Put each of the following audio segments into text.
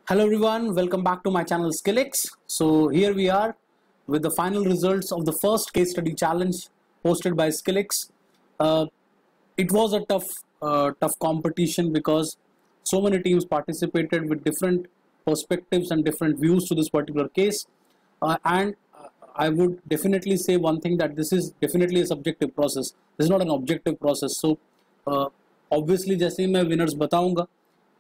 Hello everyone, welcome back to my channel Skillix. So here we are with the final results of the first case study challenge hosted by Skillix. It was a tough competition because so many teams participated with different perspectives and different views to this particular case. And I would definitely say one thing, that this is definitely a subjective process. This is not an objective process. So obviously जैसे ही मैं winners बताऊंगा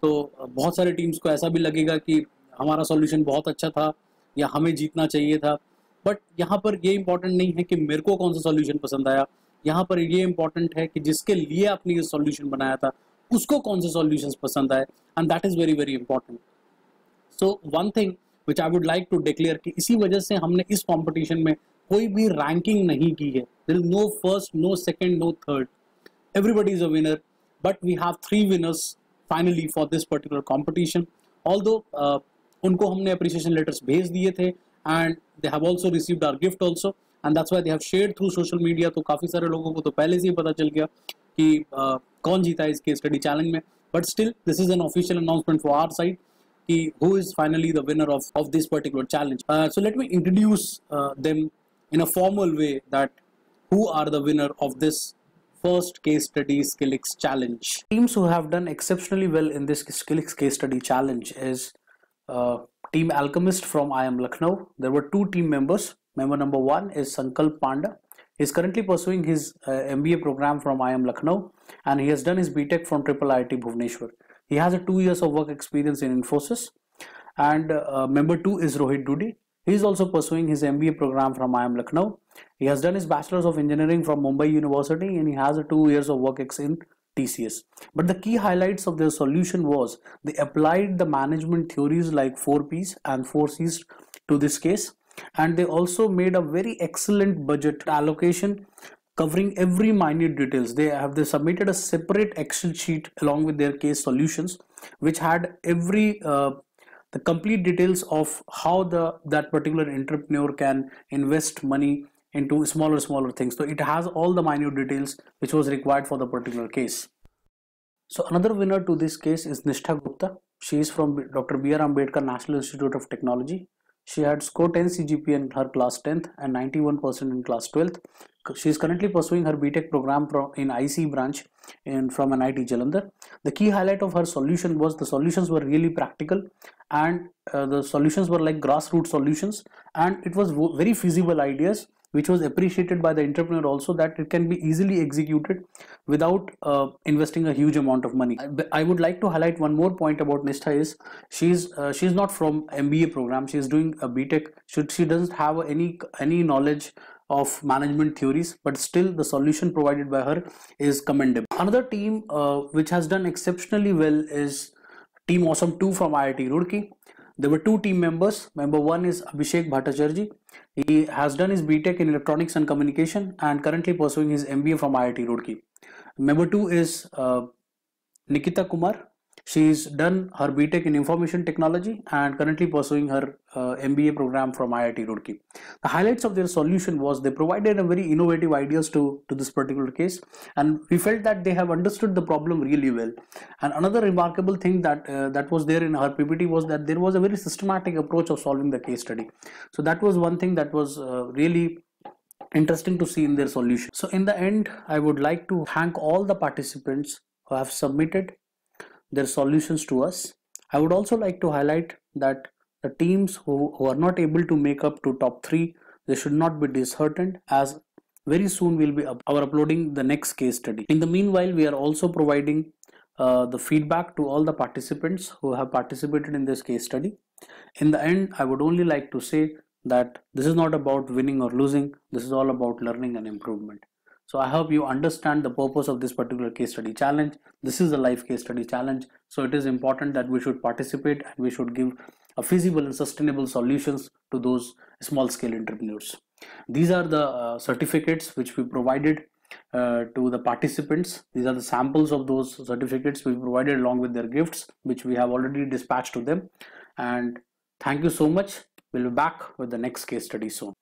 तो बहुत सारे teams को ऐसा भी लगेगा कि हमारा सॉल्यूशन बहुत अच्छा था या हमें जीतना चाहिए था। बट यहाँ पर ये इंपॉर्टेंट नहीं है कि मेरे को कौन सा सॉल्यूशन पसंद आया। यहाँ पर ये इंपॉर्टेंट है कि जिसके लिए आपने ये सॉल्यूशन बनाया था उसको कौन से सॉल्यूशंस पसंद आए, and that is very very important. So one thing which I would like to declare कि इसी वजह से हमने इस कॉम्पिटिशन में कोई भी रैंकिंग नहीं की है। There is no first, no second, no third, everybody is a winner, but we have 3 winners finally for this particular competition. Although उनको हमने appreciation letters भेज दिए थे and they have also received our gift also, and that's why they have shared through social media. तो काफ़ी सारे लोगों को तो पहले से ही पता चल गया कि कौन जीता है इस case study challenge में. But still this is an official announcement for our side कि who is finally the winner of this particular challenge. So let me introduce them in a formal way, that who are the winner of this first case study Skillix challenge. Teams who have done exceptionally well in this Skillix case study challenge is Team Alchemist from IIM Lucknow. There were 2 team members. Member number 1 is Sankalp Panda. He is currently pursuing his MBA program from IIM Lucknow, and he has done his BTech from IIIT Bhubaneswar. He has a 2 years of work experience in Infosys. And member 2 is Rohit Dudi. He is also pursuing his MBA program from IIM Lucknow. He has done his Bachelor's of Engineering from Mumbai University, and he has a 2 years of work ex in TCS. But the key highlights of their solution was they applied the management theories like 4Ps and 4Cs to this case, and they also made a very excellent budget allocation covering every minute details. They submitted a separate Excel sheet along with their case solutions, which had every the complete details of how that particular entrepreneur can invest money into smaller things. So it has all the minute details which was required for the particular case. So another winner to this case is Nishtha Gupta. She is from Dr. B.R. Ambedkar National Institute of Technology. She had scored 10 CGPA in her class 10th and 91% in class 12th. She is currently pursuing her BTech program in IC branch from NIT Jalandhar. The key highlight of her solution was the solutions were really practical, and the solutions were like grassroots solutions, and it was very feasible ideas, which was appreciated by the entrepreneur also, that it can be easily executed without investing a huge amount of money. I would like to highlight one more point about Nishtha is she's not from MBA program. She is doing a BTech. She doesn't have any knowledge of management theories, but still the solution provided by her is commendable. Another team which has done exceptionally well is Team Awesome 2 from IIT Roorkee. There were 2 team members. Member 1 is Abhishek Bhattacharjee. He has done his BTech in Electronics and Communication and currently pursuing his MBA from IIT Roorkee. Member 2 is Nikita Kumar. She's done her BTech in Information Technology and currently pursuing her MBA program from IIT Roorkee. The highlights of their solution was they provided a very innovative ideas to this particular case, and we felt that they have understood the problem really well. And another remarkable thing that was there in her PPT was that there was a very systematic approach of solving the case study. So that was one thing that was really interesting to see in their solution. So in the end, I would like to thank all the participants who have submitted their solutions to us. I would also like to highlight that the teams who are not able to make up to top 3, they should not be disheartened, as very soon we'll be uploading the next case study. In the meanwhile, we are also providing the feedback to all the participants who have participated in this case study. In the end, I would only like to say that this is not about winning or losing. This is all about learning and improvement. So I hope you understand the purpose of this particular case study challenge. This is a live case study challenge. So it is important that we should participate and we should give a feasible and sustainable solutions to those small scale entrepreneurs. These are the certificates which we provided to the participants. These are the samples of those certificates we provided along with their gifts, which we have already dispatched to them. And thank you so much. We'll be back with the next case study soon.